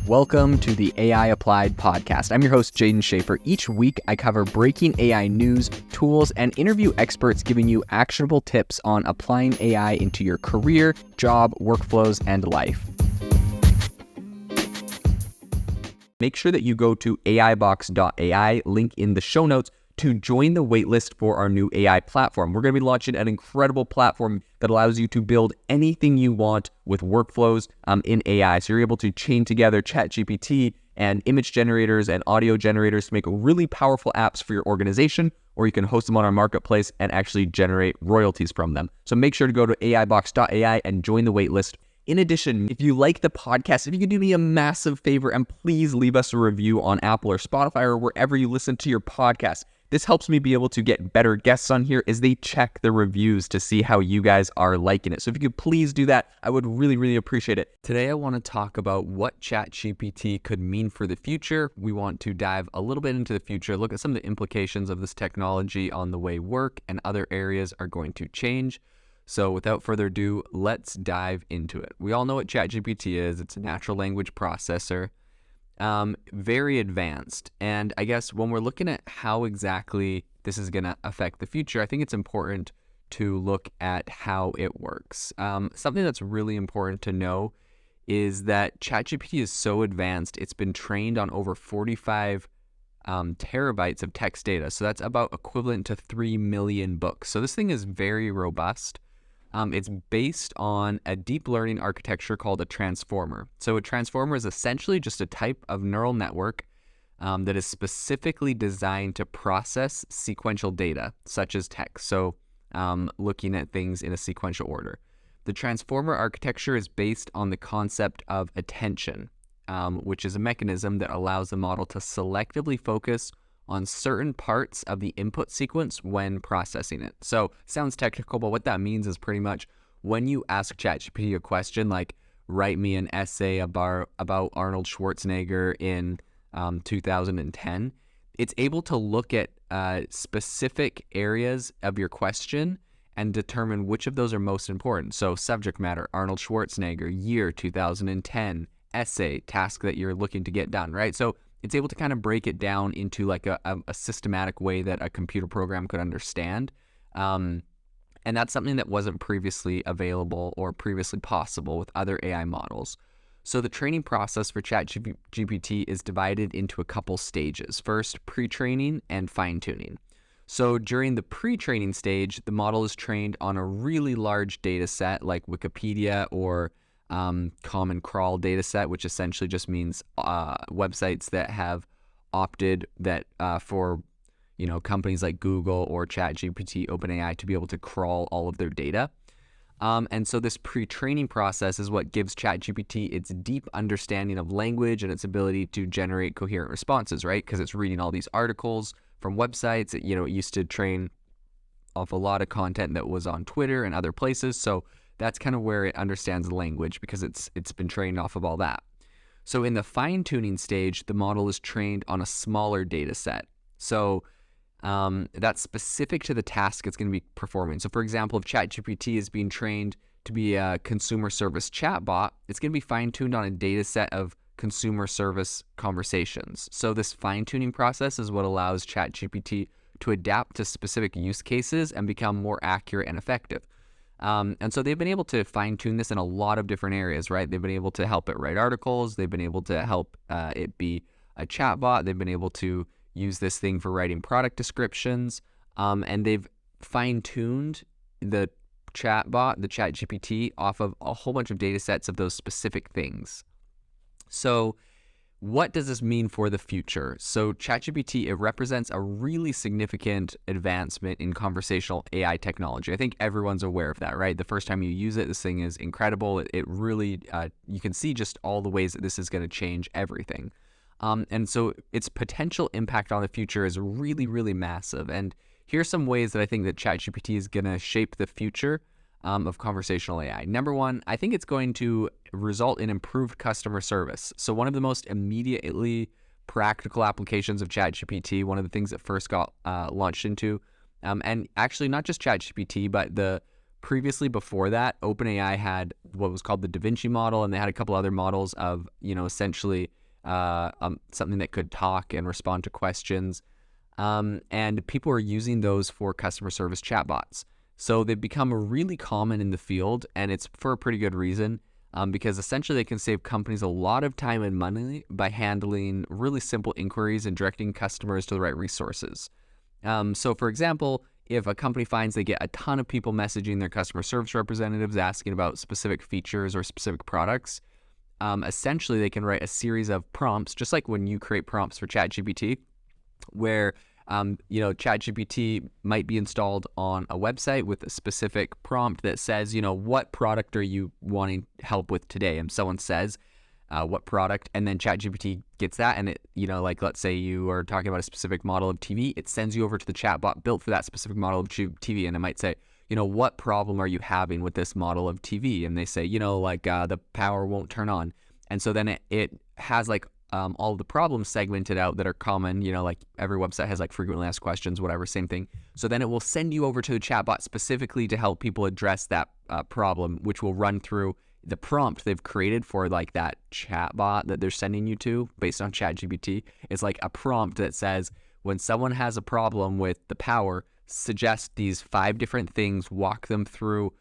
Welcome to the AI Applied podcast. I'm your host, Jaden Schaefer. Each week, I cover breaking AI news, tools, and interview experts giving you actionable tips on applying AI into your career, job, workflows, and life. Make sure that you go to aibox.ai, link in the show notes, to join the waitlist for our new AI platform. We're going to be launching an incredible platform that allows you to build anything you want with workflows in AI. So you're able to chain together ChatGPT and image generators and audio generators to make really powerful apps for your organization, or you can host them on our marketplace and actually generate royalties from them. So make sure to go to aibox.ai and join the waitlist. In addition, if you like the podcast, if you could do me a massive favor and please leave us a review on Apple or Spotify or wherever you listen to your podcast. This helps me be able to get better guests on here as they check the reviews to see how you guys are liking it. So if you could please do that, I would really appreciate it. Today, I want to talk about what ChatGPT could mean for the future. We want to dive a little bit into the future, look at some of the implications of this technology on the way work and other areas are going to change. So without further ado, let's dive into it. We all know what ChatGPT is. It's a natural language processor. Very advanced. And I guess when we're looking at how exactly this is going to affect the future, I think it's important to look at how it works. Something that's really important to know is that ChatGPT is so advanced, it's been trained on over 45 terabytes of text data. So that's about equivalent to 3 million books. So this thing is very robust. It's based on a deep learning architecture called a transformer. So a transformer is essentially just a type of neural network that is specifically designed to process sequential data, such as text. So looking at things in a sequential order. The transformer architecture is based on the concept of attention, which is a mechanism that allows the model to selectively focus on certain parts of the input sequence when processing it. So sounds technical, but what that means is pretty much when you ask ChatGPT a question like, write me an essay about Arnold Schwarzenegger in 2010, it's able to look at specific areas of your question and determine which of those are most important. So subject matter, Arnold Schwarzenegger, year 2010, essay, task that you're looking to get done, right? So it's able to kind of break it down into like a systematic way that a computer program could understand. And that's something that wasn't previously available or previously possible with other AI models. So the training process for ChatGPT is divided into a couple stages. First, pre-training and fine-tuning. So during the pre-training stage, the model is trained on a really large data set like Wikipedia or Common Crawl data set, which essentially just means websites that have opted that for companies like Google or ChatGPT, OpenAI to be able to crawl all of their data. And so this pre-training process is what gives ChatGPT its deep understanding of language and its ability to generate coherent responses, right? Because it's reading all these articles from websites. It used to train off a lot of content that was on Twitter and other places. So that's kind of where it understands the language because it's been trained off of all that. So in the fine-tuning stage, the model is trained on a smaller data set. So that's specific to the task it's going to be performing. So for example, if ChatGPT is being trained to be a consumer service chatbot, it's going to be fine-tuned on a data set of consumer service conversations. So this fine-tuning process is what allows ChatGPT to adapt to specific use cases and become more accurate and effective. And so they've been able to fine-tune this in a lot of different areas, right? They've been able to help it write articles. They've been able to help it be a chatbot. They've been able to use this thing for writing product descriptions. And they've fine-tuned the chatbot, the ChatGPT, off of a whole bunch of data sets of those specific things. So what does this mean for the future? So ChatGPT, it represents a really significant advancement in conversational AI technology. I think everyone's aware of that, right? The first time you use it, this thing is incredible. It really, you can see just all the ways that this is going to change everything. And so its potential impact on the future is really massive. And here's some ways that I think that ChatGPT is going to shape the future of conversational AI. Number one, I think it's going to result in improved customer service. So one of the most immediately practical applications of ChatGPT, one of the things that first got launched into, and actually not just ChatGPT, but previously before that, OpenAI had what was called the Da Vinci model, and they had a couple other models of, essentially something that could talk and respond to questions. And people are using those for customer service chatbots. So they've become really common in the field, and it's for a pretty good reason, because essentially they can save companies a lot of time and money by handling really simple inquiries and directing customers to the right resources. So for example, if a company finds they get a ton of people messaging their customer service representatives asking about specific features or specific products, essentially they can write a series of prompts, just like when you create prompts for ChatGPT, where ChatGPT might be installed on a website with a specific prompt that says, what product are you wanting help with today? And someone says, what product, and then ChatGPT gets that, and it, let's say you are talking about a specific model of TV, it sends you over to the chatbot built for that specific model of TV, and it might say, what problem are you having with this model of TV? And they say, the power won't turn on. And so then it has all of the problems segmented out that are common, like every website has frequently asked questions, whatever, same thing. So then it will send you over to the chatbot specifically to help people address that problem, which will run through the prompt they've created for that chatbot that they're sending you to based on ChatGPT. It's like a prompt that says, when someone has a problem with the power, suggest these 5 different things, walk them through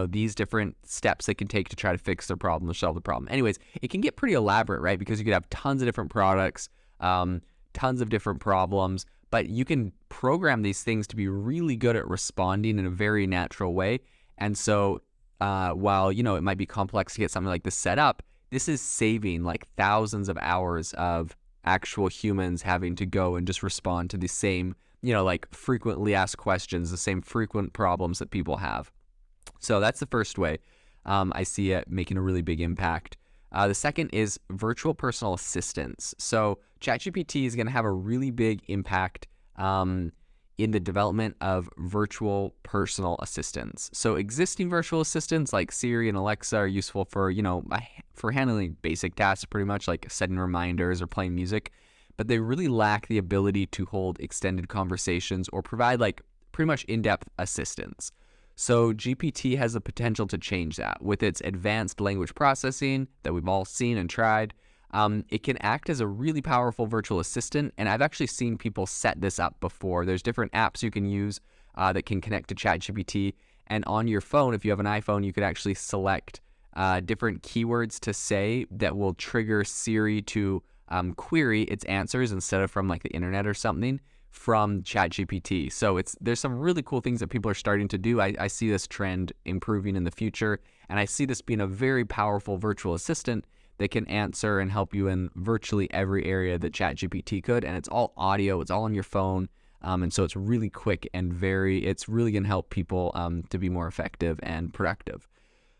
these different steps they can take to try to fix their problem or solve the problem. Anyways, it can get pretty elaborate, right? Because you could have tons of different products, tons of different problems, but you can program these things to be really good at responding in a very natural way. And so while, it might be complex to get something like this set up, this is saving thousands of hours of actual humans having to go and just respond to the same, frequently asked questions, the same frequent problems that people have. So that's the first way I see it making a really big impact. The second is virtual personal assistants. So ChatGPT is going to have a really big impact in the development of virtual personal assistants. So existing virtual assistants like Siri and Alexa are useful for, for handling basic tasks, pretty much like setting reminders or playing music, but they really lack the ability to hold extended conversations or provide pretty much in-depth assistance. So GPT has the potential to change that with its advanced language processing that we've all seen and tried. It can act as a really powerful virtual assistant, and I've actually seen people set this up before. There's different apps you can use that can connect to ChatGPT, and on your phone, if you have an iPhone, you could actually select different keywords to say that will trigger Siri to query its answers instead of from the internet or something from ChatGPT. So there's some really cool things that people are starting to do. I see this trend improving in the future, and I see this being a very powerful virtual assistant that can answer and help you in virtually every area that ChatGPT could. And it's all audio, it's all on your phone, and so it's really quick and it's really going to help people to be more effective and productive.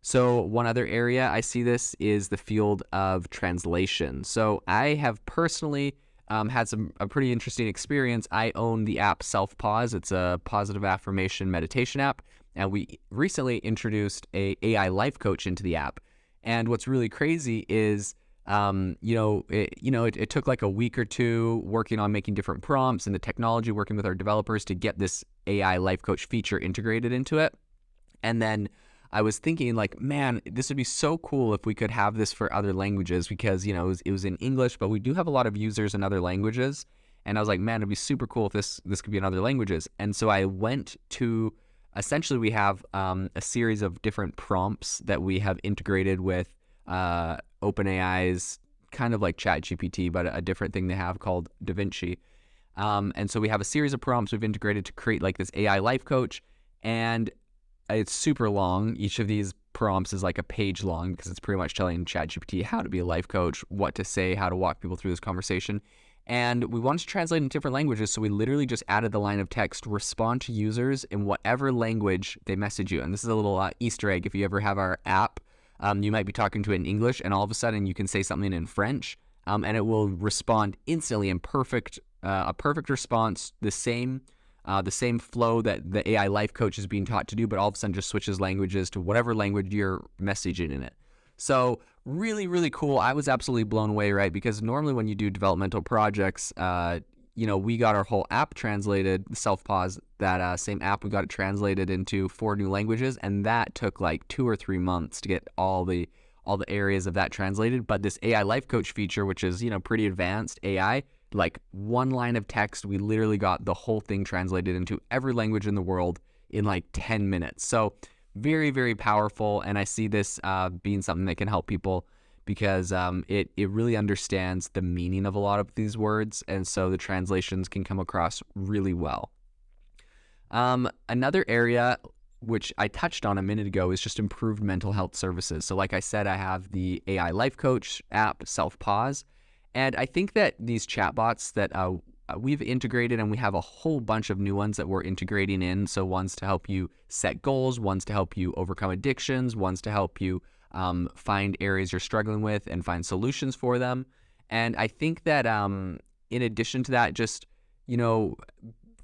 So one other area I see this is the field of translation. So I have personally had a pretty interesting experience. I own the app Self-Pause. It's a positive affirmation meditation app, and we recently introduced a AI life coach into the app. And what's really crazy is, it took a week or two working on making different prompts and the technology, working with our developers to get this AI life coach feature integrated into it. And then I was thinking man, this would be so cool if we could have this for other languages, because, it was in English, but we do have a lot of users in other languages. And I was like, man, it'd be super cool if this could be in other languages. And so I went to, essentially we have a series of different prompts that we have integrated with OpenAI's kind of like ChatGPT, but a different thing they have called Da Vinci. And so we have a series of prompts we've integrated to create this AI life coach, and it's super long. Each of these prompts is a page long because it's pretty much telling ChatGPT how to be a life coach, what to say, how to walk people through this conversation. And we wanted to translate in different languages, so we literally just added the line of text, respond to users in whatever language they message you. And this is a little Easter egg. If you ever have our app, you might be talking to it in English, and all of a sudden you can say something in French, and it will respond instantly in a perfect response, the same flow that the AI life coach is being taught to do, but all of a sudden just switches languages to whatever language you're messaging in it. So really, really cool. I was absolutely blown away, right? Because normally when you do developmental projects, we got our whole app translated, Self-Pause, that same app, we got it translated into 4 new languages, and that took like 2 or 3 months to get all the areas of that translated. But this AI life coach feature, which is, pretty advanced AI, like 1 line of text, we literally got the whole thing translated into every language in the world in like 10 minutes. So very, very powerful. And I see this being something that can help people because it really understands the meaning of a lot of these words. And so the translations can come across really well. Another area which I touched on a minute ago is just improved mental health services. So like I said, I have the AI life coach app, Self-Pause. And I think that these chatbots that we've integrated, and we have a whole bunch of new ones that we're integrating in. So ones to help you set goals, ones to help you overcome addictions, ones to help you find areas you're struggling with and find solutions for them. And I think that in addition to that, just,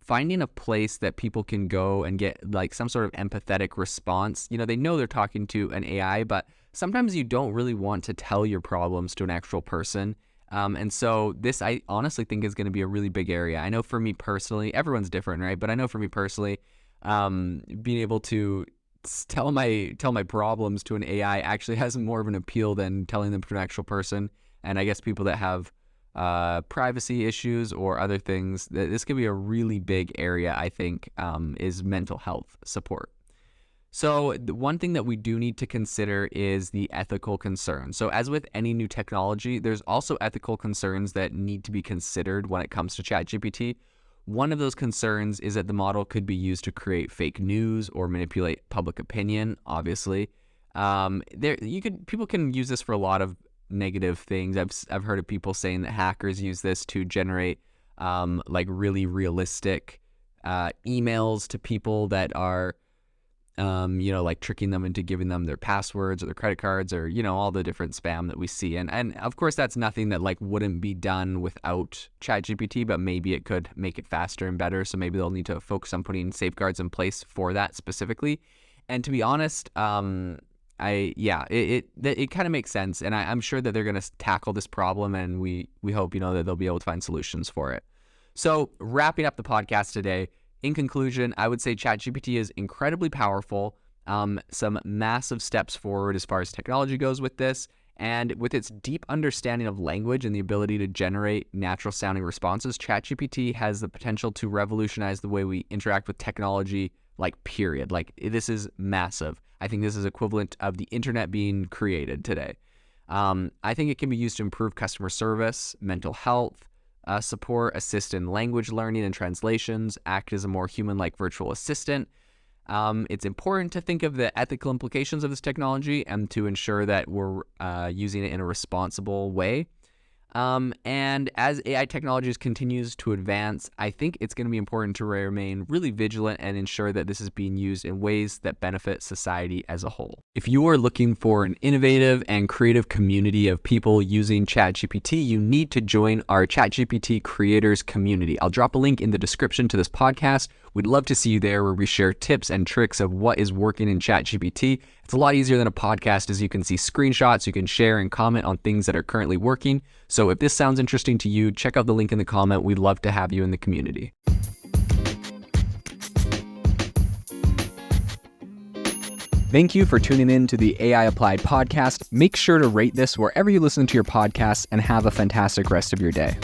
finding a place that people can go and get like some sort of empathetic response. They know they're talking to an AI, but sometimes you don't really want to tell your problems to an actual person. And so this, I honestly think, is going to be a really big area. I know for me personally, everyone's different, right? But I know for me personally, being able to tell my problems to an AI actually has more of an appeal than telling them to an actual person. And I guess people that have privacy issues or other things, this could be a really big area, I think, is mental health support. So the one thing that we do need to consider is the ethical concerns. So as with any new technology, there's also ethical concerns that need to be considered when it comes to ChatGPT. One of those concerns is that the model could be used to create fake news or manipulate public opinion, obviously. People can use this for a lot of negative things. I've heard of people saying that hackers use this to generate like really realistic emails to people that are like tricking them into giving them their passwords or their credit cards or, all the different spam that we see. And of course, that's nothing that like wouldn't be done without ChatGPT, but maybe it could make it faster and better. So maybe they'll need to focus on putting safeguards in place for that specifically. And to be honest, it kind of makes sense. And I'm sure that they're going to tackle this problem, and we hope, that they'll be able to find solutions for it. So wrapping up the podcast today, in conclusion, I would say ChatGPT is incredibly powerful, some massive steps forward as far as technology goes with this, and with its deep understanding of language and the ability to generate natural sounding responses, ChatGPT has the potential to revolutionize the way we interact with technology, like period. Like this is massive. I think this is equivalent of the internet being created today. I think it can be used to improve customer service, mental health, support, assist in language learning and translations, act as a more human-like virtual assistant. It's important to think of the ethical implications of this technology and to ensure that we're using it in a responsible way. And as AI technologies continues to advance, I think it's going to be important to remain really vigilant and ensure that this is being used in ways that benefit society as a whole. If you are looking for an innovative and creative community of people using ChatGPT, you need to join our ChatGPT creators community. I'll drop a link in the description to this podcast. We'd love to see you there, where we share tips and tricks of what is working in ChatGPT. It's a lot easier than a podcast, as you can see screenshots, you can share and comment on things that are currently working. So if this sounds interesting to you, check out the link in the comment. We'd love to have you in the community. Thank you for tuning in to the AI Applied podcast. Make sure to rate this wherever you listen to your podcasts, and have a fantastic rest of your day.